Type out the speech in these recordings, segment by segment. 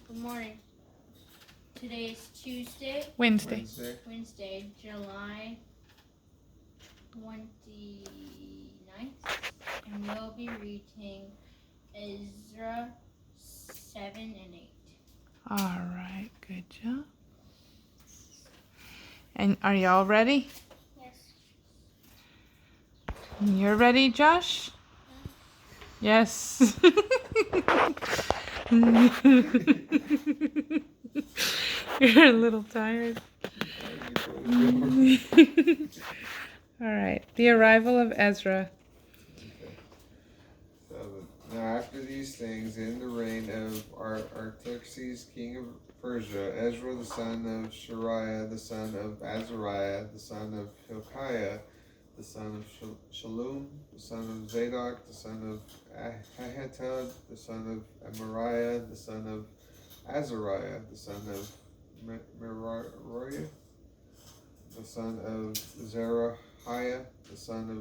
Good morning. Today is Wednesday, July 29th, and we'll be reading Ezra 7 and 8. all right, good job. And are y'all ready? Yes. You're ready, Josh? Yes. You're a little tired. All right, the arrival of Ezra. Now after these things, in the reign of Artaxerxes, king of Persia, Ezra the son of Shariah, the son of Azariah, the son of Hilkiah, the son of Shallum, the son of Zadok, the son of Ahitub, the son of Amariah, the son of Azariah, the son of Merariah, the son of Zerahiah, the son of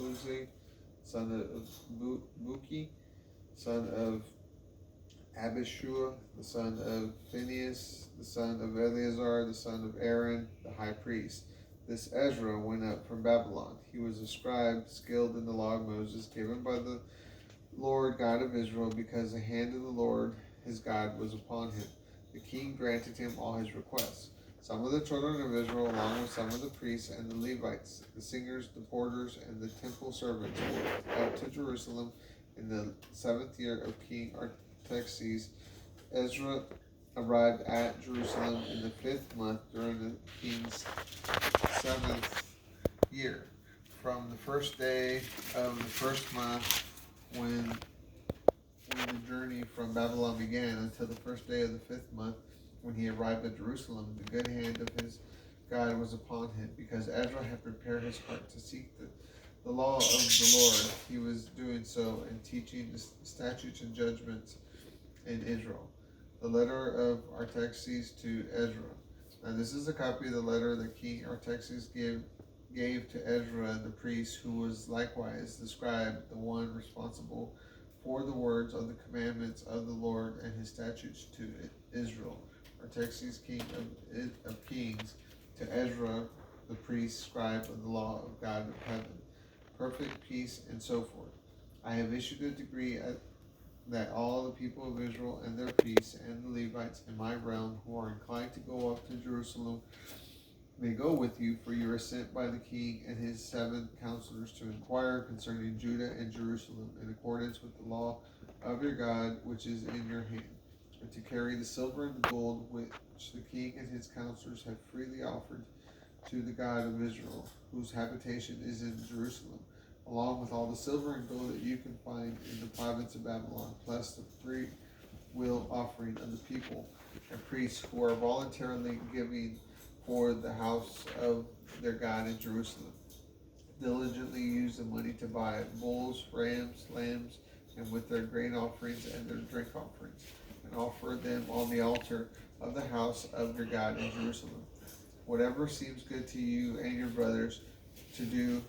Uzi, son of Buki, son of Abishua, the son of Phinehas, the son of Eleazar, the son of Aaron, the high priest. This Ezra went up from Babylon. He was a scribe, skilled in the law of Moses, given by the Lord God of Israel, because the hand of the Lord his God was upon him. The king granted him all his requests. Some of the children of Israel, along with some of the priests and the Levites, the singers, the porters, and the temple servants, went up to Jerusalem in the 7th year of King Artaxerxes. Ezra arrived at Jerusalem in the 5th month during the king's 7th year. From the first day of the first month, when the journey from Babylon began, until the first day of the 5th month, when he arrived at Jerusalem, the good hand of his God was upon him, because Ezra had prepared his heart to seek the law of the Lord. He was doing so and teaching the statutes and judgments in Israel. The letter of Artaxerxes to Ezra. Now this is a copy of the letter that King Artaxerxes gave to Ezra the priest, who was likewise the scribe, the one responsible for the words of the commandments of the Lord and his statutes to Israel. Artaxerxes, king of kings, to Ezra the priest, scribe of the law of God of heaven, perfect peace, and so forth. I have issued a decree that all the people of Israel and their priests and the Levites in my realm who are inclined to go up to Jerusalem may go with you, for you are sent by the king and his 7 counselors to inquire concerning Judah and Jerusalem in accordance with the law of your God which is in your hand, and to carry the silver and the gold which the king and his counselors have freely offered to the God of Israel, whose habitation is in Jerusalem, along with all the silver and gold that you can find in the province of Babylon, plus the free will offering of the people and priests who are voluntarily giving for the house of their God in Jerusalem. Diligently use the money to buy bulls, rams, lambs, and with their grain offerings and their drink offerings, and offer them on the altar of the house of your God in Jerusalem. Whatever seems good to you and your brothers to do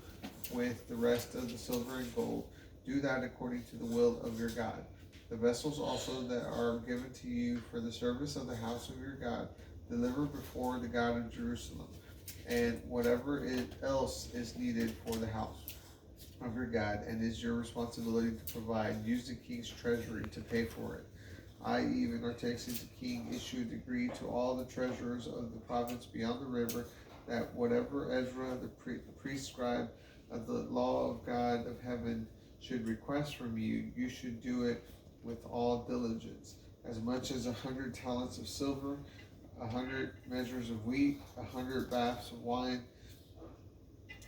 with the rest of the silver and gold, do that according to the will of your God. The vessels also that are given to you for the service of the house of your God, deliver before the God of Jerusalem, and whatever else is needed for the house of your God and is your responsibility to provide, use the king's treasury to pay for it. I, even Artaxerxes the king, issue a decree to all the treasurers of the province beyond the river, that whatever Ezra the priest scribe of the law of God of heaven should request from you, you should do it with all diligence, as much as 100 talents of silver, 100 measures of wheat, 100 baths of wine,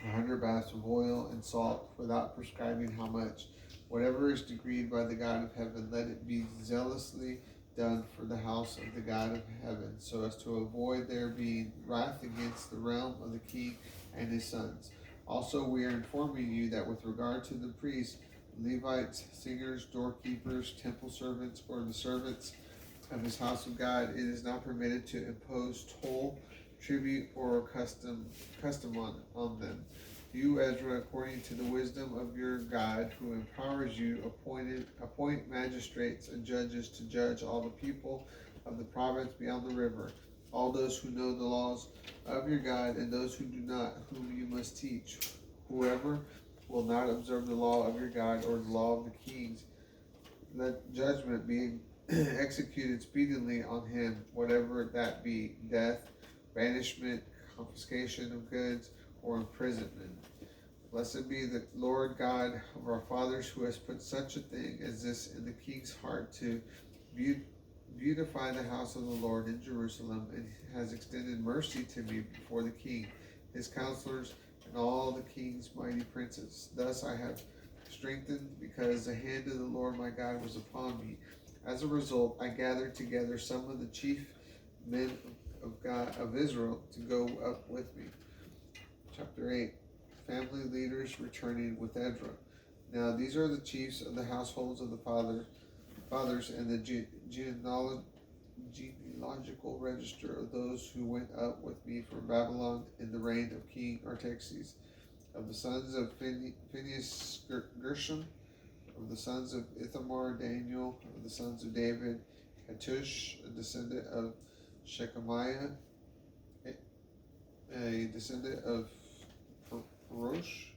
100 baths of oil and salt, without prescribing how much. Whatever is decreed by the God of heaven, let it be zealously done for the house of the God of heaven, so as to avoid there being wrath against the realm of the king and his sons. Also, we are informing you that with regard to the priests, Levites, singers, doorkeepers, temple servants, or the servants of his house of God, it is not permitted to impose toll, tribute, or custom on them. You, Ezra, according to the wisdom of your God, who empowers you, appoint magistrates and judges to judge all the people of the province beyond the river, all those who know the laws of your God, and those who do not, whom you must teach. Whoever will not observe the law of your God or the law of the kings, let judgment be executed speedily on him, whatever that be, death, banishment, confiscation of goods, or imprisonment. Blessed be the Lord God of our fathers, who has put such a thing as this in the king's heart to beautify the house of the Lord in Jerusalem, and has extended mercy to me before the king, his counselors, and all the king's mighty princes. Thus I have strengthened, because the hand of the Lord my God was upon me. As a result, I gathered together some of the chief men of God of Israel to go up with me. Chapter 8. Family leaders returning with Ezra. Now these are the chiefs of the households of the fathers and the genealogical register of those who went up with me from Babylon in the reign of King Artaxerxes. Of the sons of Phinehas, Gershom. Of the sons of Ithamar, Daniel. Of the sons of David, Hattush, a descendant of Shechemiah, a descendant of Parosh,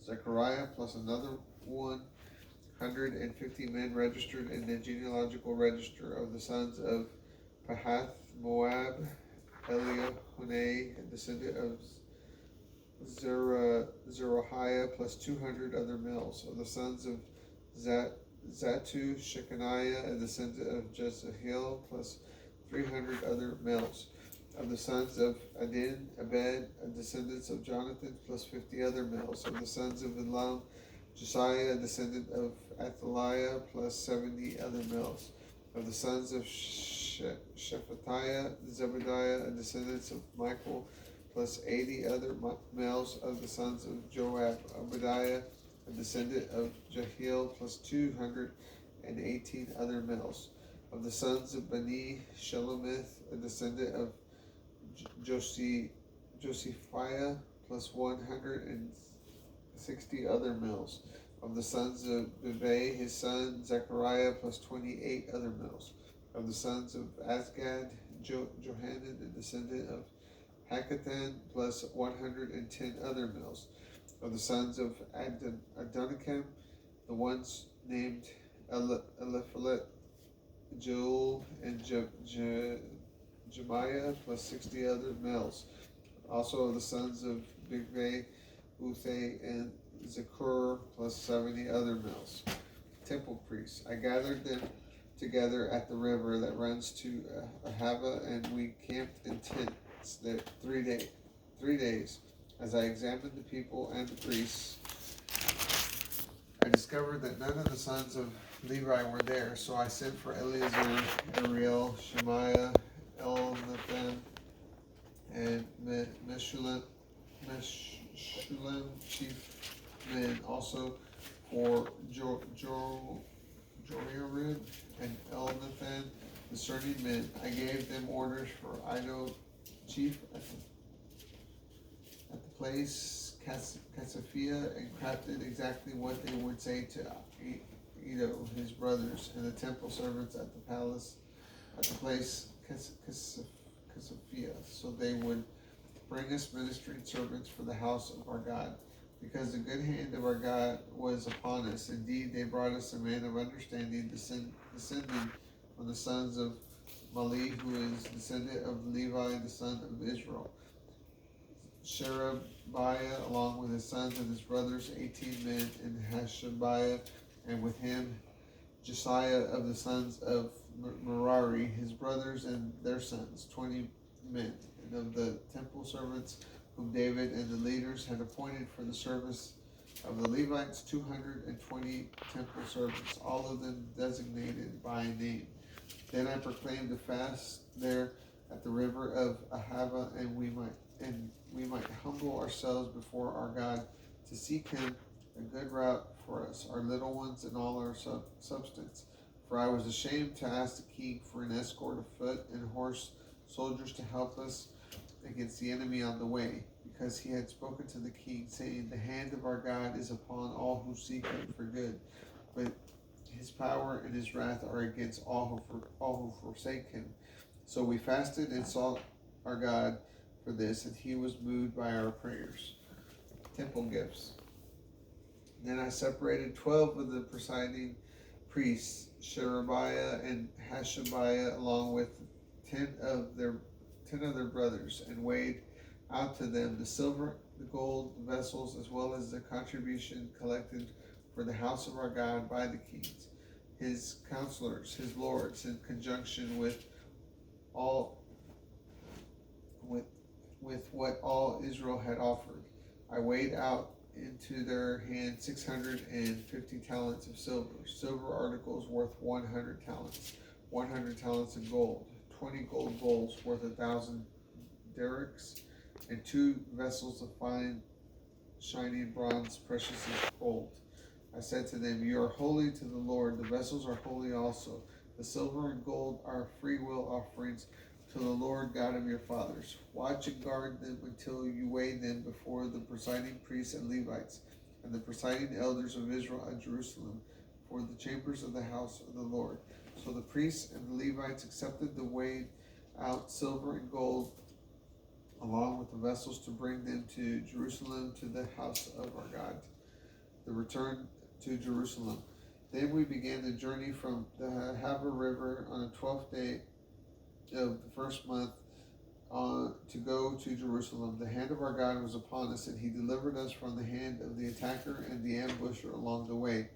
Zechariah, plus another 150 men registered in the genealogical register. Of the sons of Pahath Moab, Elihunai, a descendant of Zeruiah, plus 200 other males. Of the sons of Zatu, Shechaniah, a descendant of Jezahiel, plus 300 other males. Of the sons of Adin, Abed, descendants of Jonathan, plus 50 other males. Of the sons of Elam, Josiah, a descendant of Athaliah, plus 70 other males. Of the sons of Shephatiah, Zebediah, a descendant of Michael, plus 80 other males. Of the sons of Joab, Obadiah, a descendant of Jehiel, plus 218 other males. Of the sons of Bani, Shelomith, a descendant of Josephiah, plus 160 other males. Of the sons of Bebe, his son, Zechariah, plus 28 other males. Of the sons of Azgad, Johanan, a descendant of Hakatan, plus 110 other males. Of the sons of Adonikam, the ones named Eliphalet, Joel, and Jemiah, plus 60 other males. Also of the sons of Bigvai, Uthay, and Zakur, plus 70 other males. Temple priests. I gathered them together at the river that runs to Ahava, and we camped in tents there 3 days. As I examined the people and the priests, I discovered that none of the sons of Levi were there, so I sent for Eleazar, Ariel, Shemaiah, Elnathan, and Meshullam, chief men, also for Joiarib and Elnathan, discerning men. I gave them orders for Iddo, chief at the place Casaphia, and crafted exactly what they would say to Iddo, his brothers, and the temple servants at the palace, at the place Casaphia, so they would bring us ministering servants for the house of our God, because the good hand of our God was upon us. Indeed, they brought us a man of understanding, descending from the sons of Mali, who is descendant of Levi, the son of Israel. Sherebiah, along with his sons and his brothers, 18 men, and Hashabiah, and with him Josiah of the sons of Merari, his brothers and their sons, 20 men. And of the temple servants whom David and the leaders had appointed for the service of the Levites, 220 temple servants, all of them designated by name. Then I proclaimed a fast there at the river of Ahava, and we might humble ourselves before our God to seek him a good route for us, our little ones, and all our substance. For I was ashamed to ask the king for an escort of foot and horse soldiers to help us against the enemy on the way, because he had spoken to the king, saying, the hand of our God is upon all who seek him for good. But his power and his wrath are against all who forsake him. So we fasted and sought our God for this, and he was moved by our prayers. Temple gifts. Then I separated 12 of the presiding priests, Sherebiah and Hashabiah, along with 10 of their brothers, and weighed out to them the silver, the gold, the vessels, as well as the contribution collected for the house of our God by the kings, his counselors, his lords, in conjunction with what all Israel had offered. I weighed out into their hand 650 talents of silver articles worth 100 talents, 100 talents of gold, 20 gold bowls worth 1,000 derricks, and 2 vessels of fine shining bronze, precious as gold. I said to them, you are holy to the Lord, the vessels are holy also. The silver and gold are freewill offerings to the Lord God of your fathers. Watch and guard them until you weigh them before the presiding priests and Levites, and the presiding elders of Israel at Jerusalem, for the chambers of the house of the Lord. So the priests and the Levites accepted the weighed out silver and gold, along with the vessels, to bring them to Jerusalem, to the house of our God. The return to Jerusalem. Then we began the journey from the Haver River on the 12th day of the first month to go to Jerusalem. The hand of our God was upon us, and he delivered us from the hand of the attacker and the ambusher along the way.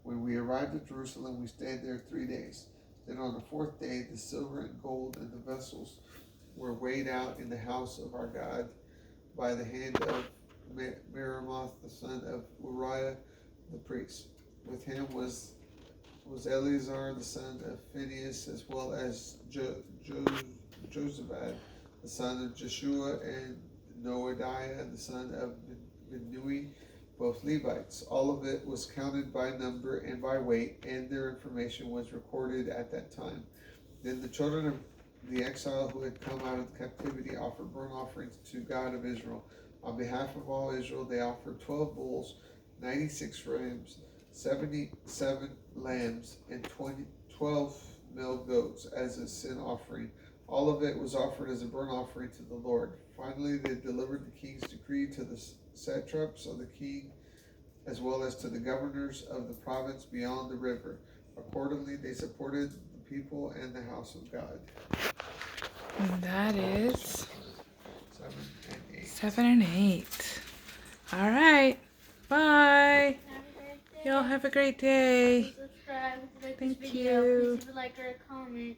When we arrived at Jerusalem, we stayed there 3 days. Then on the 4th day, the silver and gold and the vessels were weighed out in the house of our God by the hand of Meremoth, the son of Uriah, the priest. With him was Eleazar, the son of Phinehas, as well as Jozabad, the son of Jeshua, and Noadiah, the son of Binnui, both Levites. All of it was counted by number and by weight, and their information was recorded at that time. Then the children of the exile who had come out of captivity offered burnt offerings to God of Israel. On behalf of all Israel, they offered 12 bulls, 96 rams, 77 lambs, and 12 male goats as a sin offering. All of it was offered as a burnt offering to the Lord. Finally, they delivered the king's decree to the satraps of the king, as well as to the governors of the province beyond the river. Accordingly, they supported the people and the house of God. And that is 7 and 8. 7 and 8. All right. Bye. Y'all have a great day. Subscribe, like Thank this video. you. Please leave a like or a comment.